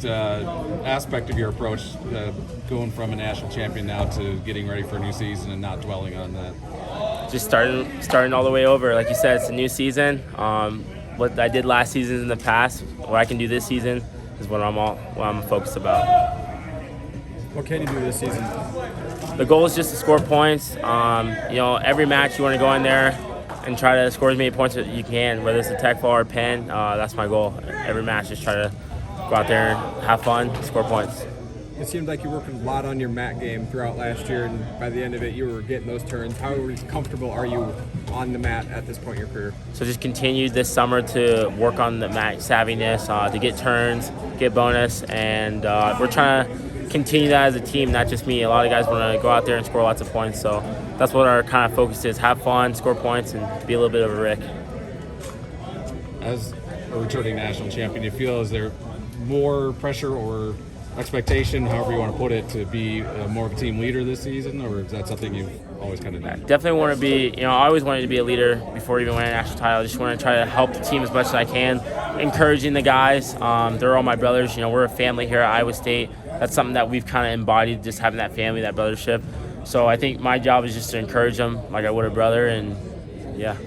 aspect of your approach, going from a national champion now to getting ready for a new season and not dwelling on that? Just starting all the way over. Like you said, it's a new season. What I did last season in the past, what I can do this season is what I'm focused about. What can you do this season? The goal is just to score points. Every match you want to go in there and try to score as many points as you can, whether it's a tech ball or pen. That's my goal. Every match, just try to go out there and have fun, score points. It seemed like you worked a lot on your mat game throughout last year, and by the end of it, you were getting those turns. How comfortable are you on the mat at this point in your career? So just continue this summer to work on the mat savviness, to get turns, get bonus, and we're trying to continue that as a team, not just me. A lot of guys want to go out there and score lots of points, so that's what our kind of focus is: have fun, score points, and be a little bit of a Rick. As a returning national champion, do you feel is there more pressure or expectation, however you want to put it, to be more of a team leader this season, or is that something you've always kind of done? Definitely want to be, I always wanted to be a leader before even winning a national title. I just want to try to help the team as much as I can, encouraging the guys. They're all my brothers. We're a family here at Iowa State. That's something that we've kind of embodied, just having that family, that brothership. So I think my job is just to encourage them like I would a brother, and yeah. What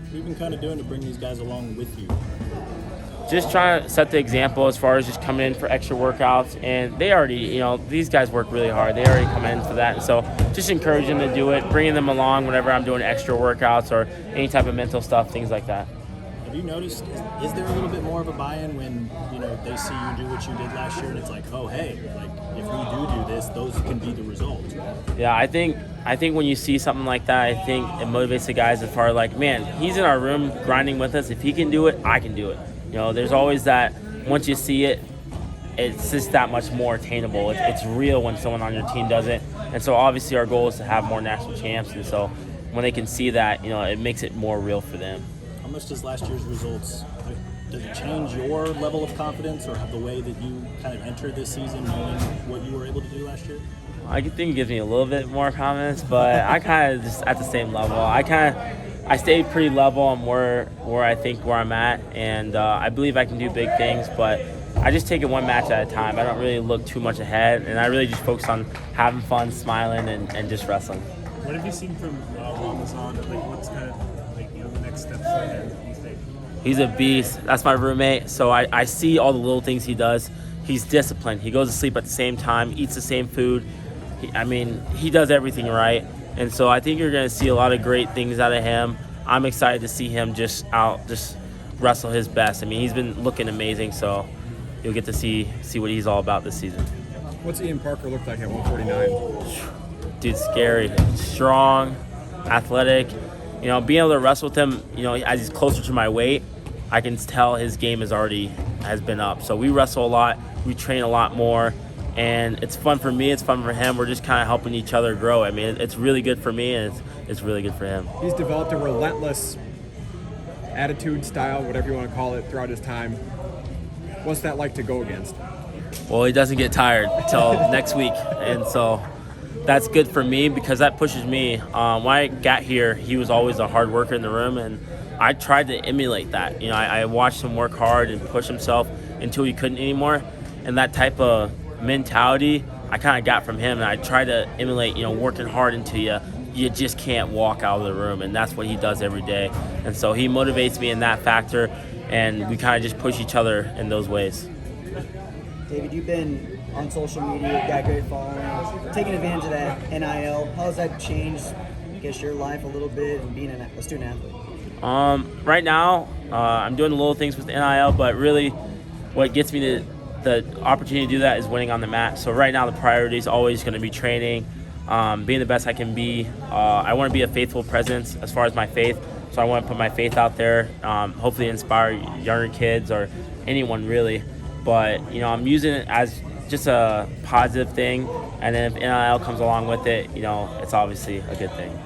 have you been kind of doing to bring these guys along with you? Just trying to set the example as far as just coming in for extra workouts. And they already, these guys work really hard. They already come in for that. So just encouraging them to do it, bringing them along whenever I'm doing extra workouts or any type of mental stuff, things like that. Have you noticed, is there a little bit more of a buy-in when, they see you do what you did last year and it's like, oh, hey, like if we do this, those can be the results? Yeah, I think when you see something like that, I think it motivates the guys as far as like, man, he's in our room grinding with us. If he can do it, I can do it. There's always that, once you see it, it's just that much more attainable. It's real when someone on your team does it. And so obviously our goal is to have more national champs. And so when they can see that, it makes it more real for them. How much does last year's results, does it change your level of confidence or have the way that you kind of entered this season knowing what you were able to do last year? I think it gives me a little bit more confidence, but I kind of just at the same level. I stayed pretty level on where I think where I'm at, and I believe I can do big things, but I just take it one match at a time. I don't really look too much ahead, and I really just focus on having fun, smiling, and just wrestling. What have you seen from Ramazan? What's kind of the next steps for him, you think? He's a beast. That's my roommate, so I see all the little things he does. He's disciplined. He goes to sleep at the same time, eats the same food. He does everything right. And so I think you're going to see a lot of great things out of him. I'm excited to see him just wrestle his best. He's been looking amazing, so you'll get to see what he's all about this season. What's Ian Parker look like at 149? Dude's scary, strong, athletic. Being able to wrestle with him, as he's closer to my weight, I can tell his game has been up. So we wrestle a lot, we train a lot more. And it's fun for me, it's fun for him. We're just kind of helping each other grow. It's really good for me, and it's really good for him. He's developed a relentless attitude, style, whatever you want to call it, throughout his time. What's that like to go against? Well, he doesn't get tired until next week. And so that's good for me because that pushes me. When I got here, he was always a hard worker in the room, and I tried to emulate that. I watched him work hard and push himself until he couldn't anymore. And that type of mentality I kind of got from him, and I try to emulate, working hard until you just can't walk out of the room, and that's what he does every day. And so he motivates me in that factor, and we kind of just push each other in those ways. David, you've been on social media, got great following, taking advantage of that NIL. How has that changed, your life a little bit and being a student athlete? Right now, I'm doing the little things with the NIL, but really what gets me to the opportunity to do that is winning on the mat. So right now the priority is always going to be training, being the best I can be. I want to be a faithful presence as far as my faith, so I want to put my faith out there, hopefully inspire younger kids or anyone really. But I'm using it as just a positive thing, and then if NIL comes along with it, it's obviously a good thing.